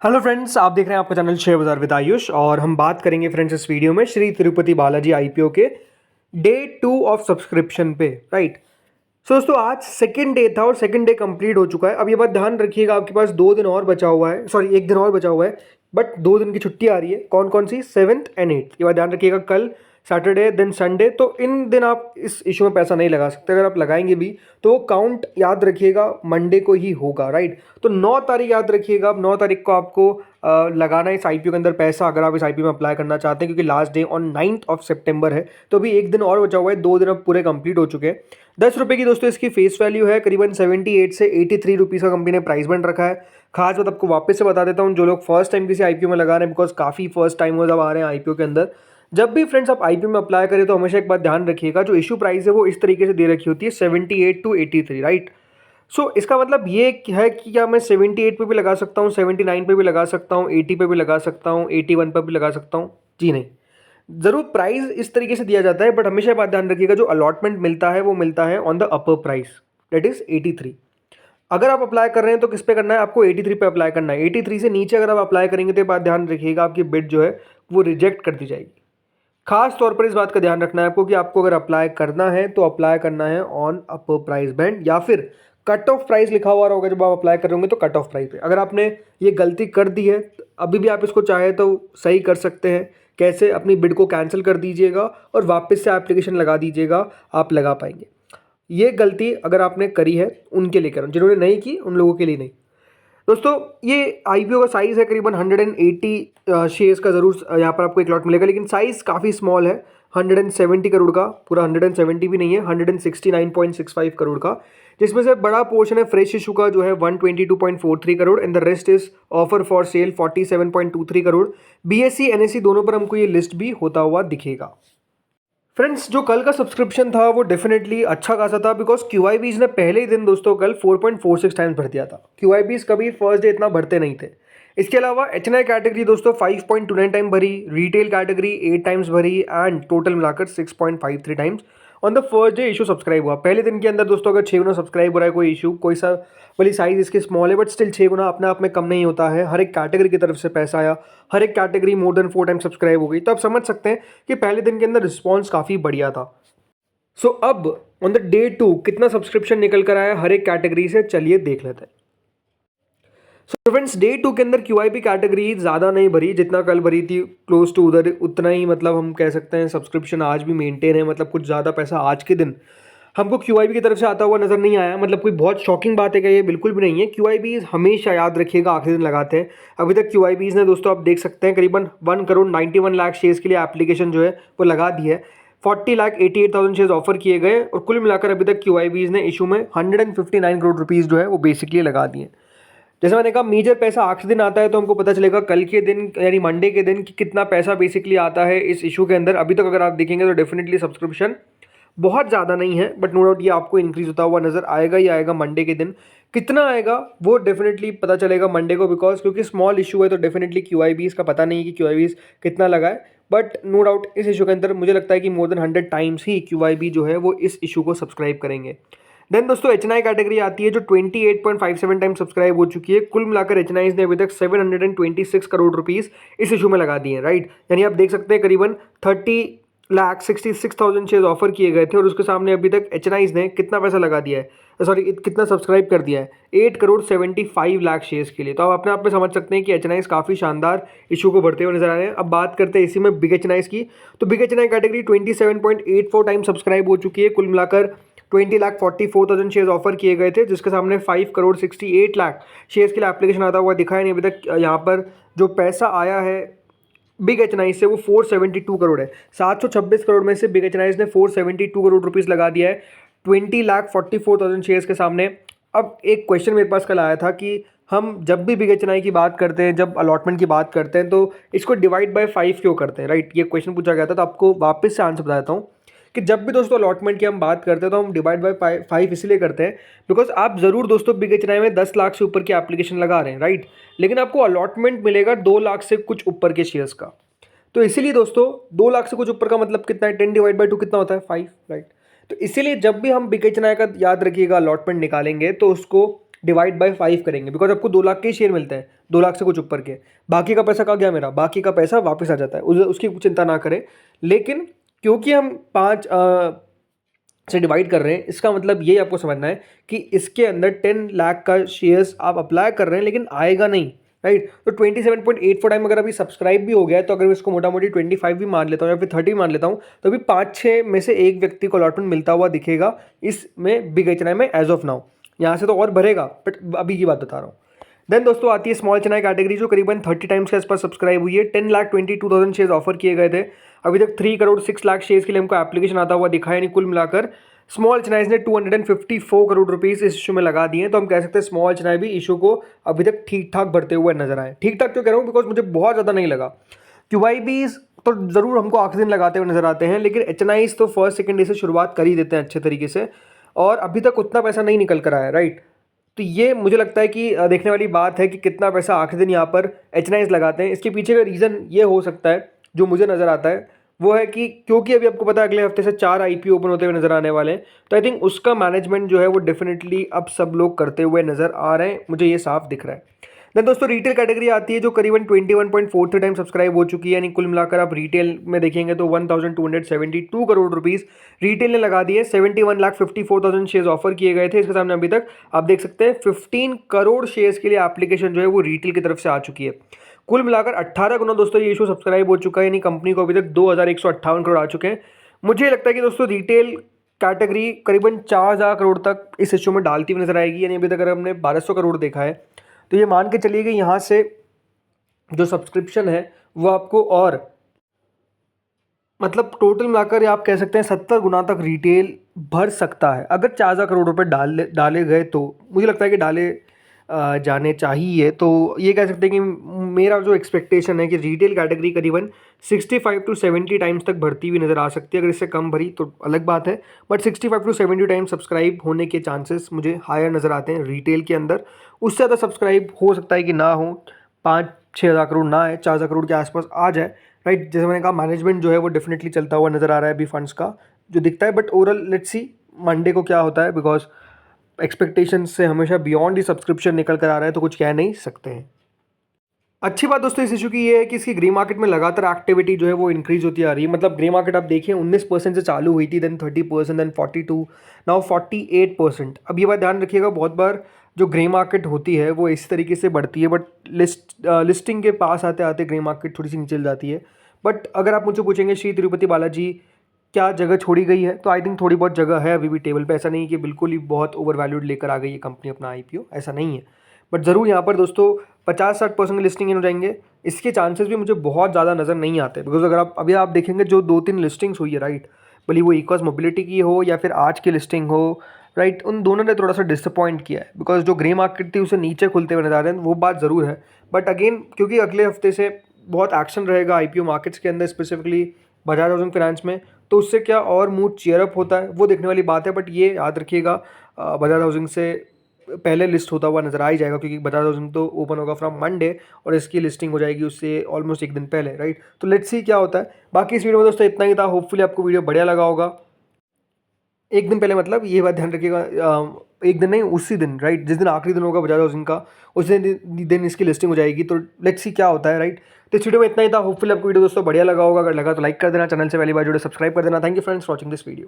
Hello friends, आप देख रहे हैं आपका चैनल शेयर बाजार विद आयुष और हम बात करेंगे फ्रेंड्स इस वीडियो में श्री तिरुपति बालाजी आईपीओ के डे 2 ऑफ सब्सक्रिप्शन पे। राइट। सो दोस्तों, आज सेकंड डे था और सेकंड डे कंप्लीट हो चुका है। अब ये बात ध्यान रखिएगा, आपके पास 2 दिन और बचा हुआ है, सॉरी 1 दिन और बचा हुआ है, बट 2 दिन की छुट्टी आ रही है। कौन कौन सी? 7th and 8th। ये बात ध्यान रखिएगा। कल सैटरडे देन संडे, तो इन दिन आप इस इशू में पैसा नहीं लगा सकते। अगर आप लगाएंगे भी तो वो काउंट याद रखिएगा मंडे को ही होगा। राइट। तो 9 तारीख याद रखिएगा। अब 9 तारीख को आपको लगाना है इस आईपीओ के अंदर पैसा, अगर आप इस आईपीओ में अप्लाई करना चाहते हैं, क्योंकि last day on 9th of सितंबर है। तो अभी 1 दिन और बचा हुआ है, 2 दिन अब पूरे कंप्लीट हो चुके हैं। 10 रुपये की दोस्तों इसकी फेस वैल्यू है, करीबन 78 से 83 रुपीज़ का कंपनी ने प्राइस बैंड रखा है। खास बात आपको वापस से बता देता हूँ, जो लोग फर्स्ट टाइम किसी आईपीओ में लगा रहे हैं, बिकॉज काफ़ी फर्स्ट टाइमर्स अब आ रहे हैं आईपीओ के अंदर। जब भी फ्रेंड्स आप आईपीओ में अप्लाई करें तो हमेशा एक बात ध्यान रखिएगा, जो इशू प्राइस है वो इस तरीके से दे रखी होती है 78 to 83। राइट। सो इसका मतलब ये है कि क्या मैं 78 पे भी लगा सकता हूँ, 79 पे भी लगा सकता हूँ, 80 पे भी लगा सकता हूँ, 81 पे भी लगा सकता हूँ? जी नहीं। ज़रूर प्राइस इस तरीके से दिया जाता है, बट हमेशा बात ध्यान रखिएगा, जो अलॉटमेंट मिलता है वो मिलता है on the upper price, that is 83। अगर आप अप्लाई कर रहे हैं तो किस पे करना है? आपको 83 पे अप्लाई करना है। 83 से नीचे अगर आप अप्लाई करेंगे तो ये बात ध्यान रखिएगा, आपकी बिड जो है वो रिजेक्ट कर दी जाएगी। खास तौर पर इस बात का ध्यान रखना है आपको कि आपको अगर अप्लाई करना है तो अप्लाई करना है ऑन अपर प्राइस बैंड, या फिर कट ऑफ प्राइस लिखा हुआ होगा जब आप अप्लाई कर रहे होंगे तो कट ऑफ प्राइस पे। अगर आपने ये गलती कर दी है तो अभी भी आप इसको चाहे तो सही कर सकते हैं। कैसे? अपनी बिड को कैंसिल कर दीजिएगा और वापस से एप्लीकेशन लगा दीजिएगा, आप लगा पाएंगे। ये गलती अगर आपने करी है उनके लिए कर रहा हूँ, जिन्होंने नहीं की उन लोगों के लिए नहीं। दोस्तों, ये आईपीओ का साइज़ है करीबन 180 शेयर्स का। ज़रूर यहाँ पर आपको एक लॉट मिलेगा, लेकिन साइज़ काफ़ी स्मॉल है। 170 करोड़ का, पूरा 170 भी नहीं है, 169.65 करोड़ का, जिसमें से बड़ा पोर्शन है फ्रेश इशू का जो है 122.43 crore, and the rest is offer for sale 47.23 crore. BSc NSC दोनों पर हमको ये लिस्ट भी होता हुआ दिखेगा। फ्रेंड्स, जो कल का सब्सक्रिप्शन था वो डेफिनेटली अच्छा खासा था, बिकॉज क्यूआईबीज ने पहले ही दिन दोस्तों कल 4.46 टाइम्स भर दिया था। क्यूआईबीज कभी फर्स्ट डे इतना भरते नहीं थे। इसके अलावा एचएनआई कैटेगरी दोस्तों 5.29 टाइम भरी, रिटेल कैटेगरी 8 टाइम्स भरी, एंड टोटल मिलाकर 6.53 times on the first day issue subscribe हुआ। पहले दिन के अंदर दोस्तों अगर 6 गुना सब्सक्राइब हो रहा है कोई इशू, कोई सा वाली साइज इसकी स्मॉल है, बट स्टिल 6 गुना अपने आप में कम नहीं होता है। हर एक कैटेगरी की तरफ से पैसा आया, हर एक category more than 4 time subscribe हो गई, तो आप समझ सकते हैं कि पहले दिन के अंदर रिस्पॉन्स काफ़ी बढ़िया था। सो अब ऑन द डे 2 कितना सब्सक्रिप्शन निकल कर आया हर एक कैटेगरी से, चलिए देख लेते हैं। सो फ्रेंड्स, डे 2 के अंदर क्यूआईबी कैटेगरी ज़्यादा नहीं भरी जितना कल भरी थी, क्लोज टू उधर उतना ही, मतलब हम कह सकते हैं सब्सक्रिप्शन आज भी मेंटेन है। मतलब कुछ ज़्यादा पैसा आज के दिन हमको क्यूआईबी की तरफ से आता हुआ नजर नहीं आया। मतलब कोई बहुत शॉकिंग बात है क्या? ये बिल्कुल भी नहीं है। क्यूआईबीज हमेशा याद रखिएगा आखिरी दिन लगाते हैं। अभी तक क्यूआईबीज ने दोस्तों आप देख सकते हैं करीबन 1 करोड़ 91 लाख शेयर्स के लिए एप्लीकेशन जो है वो लगा दी है। 40,88,000 शेयर्स ऑफर किए गए, और कुल मिलाकर अभी तक क्यूआईबीज ने इशू में 159 करोड़ रुपीज़ जो है वो बेसिकली लगा दिए। जैसे मैंने कहा, मेजर पैसा आखिरी दिन आता है, तो हमको पता चलेगा कल के दिन यानी मंडे के दिन कि कितना पैसा बेसिकली आता है इस इशू के अंदर। अभी तक अगर आप देखेंगे तो डेफिनेटली सब्सक्रिप्शन बहुत ज़्यादा नहीं है, बट नो डाउट ये आपको इंक्रीज होता हुआ नजर आएगा ही आएगा मंडे के दिन। कितना आएगा वो डेफिनेटली पता चलेगा मंडे को, बिकॉज क्योंकि स्मॉल इशू है तो डेफिनेटली क्यूआईबीज का पता नहीं है कि क्यूआईबीज कितना लगाए। बट नो डाउट इस इशू के अंदर मुझे लगता है कि मोर देन 100 टाइम्स ही क्यूआईबी जो है वो इस इशू को सब्सक्राइब करेंगे। देन दोस्तों एचएनआई कैटेगरी आती है जो 28.57 टाइम सब्सक्राइब हो चुकी है। कुल मिलाकर एचएनआई ने अभी तक 726 करोड़ रुपीस इस इशू में लगा दिए हैं। राइट। यानी आप देख सकते हैं करीबन 30,66,000 शेयर्स ऑफर किए गए थे, और उसके सामने अभी तक एचएनआई ने कितना पैसा लगा दिया है, सॉरी कितना सब्सक्राइब कर दिया है, 8,75,00,000 शेयर्स के लिए। तो आप अपने आप में समझ सकते हैं कि एचएनआई काफ़ी शानदार इशू को बढ़ते हुए नजर आ रहे हैं। अब बात करते हैं इसी में बिग एचएनआई की, तो big HNI category 27.84 time subscribe हो चुकी है। कुल मिलाकर 20,44,000 शेयर्स ऑफर किए गए थे, जिसके सामने 5,68,00,000 शेयर्स के लिए एप्लीकेशन आता हुआ दिखा है नहीं अभी तक। यहाँ पर जो पैसा आया है बिग एचएनआई से वो 472 करोड़ है। 726 करोड़ में से बिग एचएनआई ने 472 करोड़ रुपीस लगा दिया है 20,44,000 शेयर्स के सामने। अब एक क्वेश्चन मेरे पास कल आया था कि हम जब भी बिग एचएनआई की बात करते हैं, जब अलॉटमेंट की बात करते हैं, तो इसको डिवाइड बाय 5 क्यों करते हैं? राइट। ये क्वेश्चन पूछा गया था, तो आपको वापस से आंसर बताता हूँ कि जब भी दोस्तों अलॉटमेंट की हम बात करते हैं तो हम डिवाइड बाय 5 इसलिए करते हैं बिकॉज आप ज़रूर दोस्तों बिग एचएनआई में 10 लाख से ऊपर की एप्लीकेशन लगा रहे हैं। राइट। लेकिन आपको अलॉटमेंट मिलेगा 2 लाख से कुछ ऊपर के शेयर्स का। तो इसीलिए दोस्तों 2 लाख से कुछ ऊपर का मतलब कितना है? 10 डिवाइड बाई 2 कितना होता है? 5। राइट। तो इसीलिए जब भी हम बिग एचएनआई का याद रखिएगा अलॉटमेंट निकालेंगे तो उसको डिवाइड बाय 5 करेंगे, बिकॉज आपको 2 लाख के ही शेयर मिलते हैं, 2 लाख से कुछ ऊपर के। बाकी का पैसा कहाँ गया मेरा? बाकी का पैसा वापस आ जाता है, उसकी चिंता ना करें। लेकिन क्योंकि हम 5 से डिवाइड कर रहे हैं, इसका मतलब ये आपको समझना है कि इसके अंदर 10 लाख का शेयर्स आप अप्लाई कर रहे हैं, लेकिन आएगा नहीं, राइट। तो 27.84 टाइम अगर अभी सब्सक्राइब भी हो गया है, तो अगर मैं इसको मोटा मोटी 25 भी मान लेता हूँ या फिर 30 मान लेता हूँ, तो अभी 5-6 में से एक व्यक्ति को अलॉटमेंट मिलता हुआ दिखेगा इसमें बिग एच में एज ऑफ नाउ। यहाँ से तो और भरेगा, बट अभी की बात बता रहा हूँ। देन दोस्तों आती है स्मॉल चेन्नई कैटेगरी, जो करीबन 30 टाइम्स के आसपास सब्सक्राइब हुई है। 10,22,000 शेयर्स ऑफर किए गए थे। अभी तक 3 करोड़ 6 लाख शेयर्स के लिए हमको एप्लीकेशन आता हुआ दिखा है, यानी कुल मिलाकर स्मॉल चेन्नई ने 254 करोड़ रुपीस इस इशू में लगा दिए हैं। तो हम कह सकते हैं स्मॉल चेन्नई भी इशू को अभी तक ठीक ठाक भरते हुए नजर आए। ठीक ठाक क्यों कह रहा हूँ? बिकॉज मुझे बहुत ज़्यादा नहीं लगा। QIBs तो ज़रूर हमको आखिरी दिन लगाते हुए नजर आते हैं, लेकिन HNIs तो फर्स्ट सेकंड डे से शुरुआत कर ही देते हैं अच्छे तरीके से, और अभी तक उतना पैसा नहीं निकल कर आया, राइट। तो ये मुझे लगता है कि देखने वाली बात है कि कितना पैसा आखिरी दिन यहाँ पर HNIs लगाते हैं। इसके पीछे का रीज़न ये हो सकता है, जो मुझे नज़र आता है वो है कि क्योंकि अभी आपको पता है अगले हफ्ते से 4 IPO ओपन होते हुए नजर आने वाले हैं, तो आई थिंक उसका मैनेजमेंट जो है वो डेफिनेटली अब सब लोग करते हुए नजर आ रहे हैं, मुझे ये साफ दिख रहा है। देन दोस्तों रिटेल कैटेगरी आती है, जो करीबन 21.43 टाइम सब्सक्राइब हो चुकी है, यानी कुल मिलाकर आप रिटेल में देखेंगे तो 1272 करोड़ रुपीस रिटेल ने लगा दिए। 71,54,000 शेयर्स ऑफर किए गए थे। इसके सामने अभी तक आप देख सकते हैं 15 करोड़ शेयर्स के लिए एप्लीकेशन जो है वो रिटेल की तरफ से आ चुकी है। कुल मिलाकर 18 गुना दोस्तों ये इशू सब्सक्राइब हो चुका है, यानी कंपनी को अभी तक 2,158 करोड़ आ चुके हैं। मुझे लगता है कि दोस्तों रिटेल कैटेगरी करीबन 4,000 करोड़ तक इस इशू में डालती हुई नजर आएगी, यानी अभी तक अगर हमने 1,200 करोड़ देखा है, तो ये मान के चलिए कि यहाँ से जो सब्सक्रिप्शन है वो आपको और मतलब टोटल मिलाकर आप कह सकते हैं 70 गुना तक रिटेल भर सकता है, अगर 4,000 करोड़ रुपए डाले गए तो मुझे लगता है कि डाले जाने चाहिए। तो ये कह सकते हैं कि मेरा जो एक्सपेक्टेशन है कि रिटेल कैटेगरी करीबन 65 to 70 टाइम्स तक भरती हुई नज़र आ सकती है। अगर इससे कम भरी तो अलग बात है, बट 65 to 70 टाइम्स सब्सक्राइब होने के चांसेस मुझे हायर नज़र आते हैं रिटेल के अंदर। उससे ज़्यादा सब्सक्राइब हो सकता है कि ना हो, 5-6 हज़ार करोड़ ना आए, 4,000 करोड़ के आसपास आ जाए, राइट। जैसे मैंने कहा मैनेजमेंट जो है वो डेफिनेटली चलता हुआ नज़र आ रहा है अभी फंड्स का जो दिखता है, but overall let's see Monday को क्या होता है, बिकॉज एक्सपेक्टेशन से हमेशा बियॉन्ड ही सब्सक्रिप्शन निकल कर आ रहा है, तो कुछ कह नहीं सकते हैं। अच्छी बात दोस्तों इस इशू की ये है कि इसकी ग्रे मार्केट में लगातार एक्टिविटी जो है वो इंक्रीज होती आ रही है। मतलब ग्रे मार्केट आप देखिए 19% से चालू हुई थी, देन 30%, देन 42, नाउ 48%। अब ये बात ध्यान रखिएगा, बहुत बार जो ग्रे मार्केट होती है वो इस तरीके से बढ़ती है, बट लिस्टिंग के पास आते आते ग्रे मार्केट थोड़ी सी नीचे चल जाती है। बट अगर आप मुझे पूछेंगे श्री तिरुपति बालाजी क्या जगह छोड़ी गई है, तो आई थिंक थोड़ी बहुत जगह है अभी भी टेबल पे। ऐसा नहीं कि बिल्कुल ही बहुत ओवर वैल्यूड लेकर आ गई है कंपनी अपना IPO, ऐसा नहीं है। बट ज़रूर यहाँ पर दोस्तों 50-60% लिस्टिंग इन हो जाएंगे, इसके चांसेस भी मुझे बहुत ज़्यादा नज़र नहीं आते। बिकॉज अगर आप अभी आप देखेंगे जो 2-3 लिस्टिंग्स हुई है, राइट, भले वो इक्वस मोबिलिटी की हो या फिर आज की लिस्टिंग हो, राइट, उन दोनों ने थोड़ा सा डिसअपॉइंट किया है। बिकॉज जो ग्रे मार्केट थी उसे नीचे खुलते हुए नजर आ रहे हैं, वो बात ज़रूर है। बट अगेन क्योंकि अगले हफ्ते से बहुत एक्शन रहेगा IPO मार्केट्स के अंदर, स्पेसिफिकली बजाज हाउसिंग फाइनेंस में, तो उससे क्या और मूड चीयरअप होता है वो देखने वाली बात है। बट ये याद रखिएगा बजाज हाउसिंग से पहले लिस्ट होता हुआ नजर आ ही जाएगा, क्योंकि बजाज हाउसिंग तो ओपन होगा फ्रॉम मंडे और इसकी लिस्टिंग हो जाएगी उससे ऑलमोस्ट एक दिन पहले, राइट। तो लेट्स सी क्या होता है। बाकी इस वीडियो में दोस्तों इतना ही था। होपफुली आपको वीडियो बढ़िया लगा होगा। एक दिन पहले मतलब ये बात ध्यान रखिएगा, एक दिन नहीं, उसी दिन, राइट, जिस दिन आखिरी दिन होगा बजाज हाउसिंग का, उस दिन इसकी लिस्टिंग हो जाएगी। तो लेट्स सी क्या होता है, राइट। तो इस वीडियो में इतना ही था। होपफुली आपको वीडियो दोस्तों बढ़िया लगा होगा। अगर लगा तो लाइक कर देना, चैनल से पहली बार जुड़े सब्सक्राइब कर देना। Thank you friends for watching this video.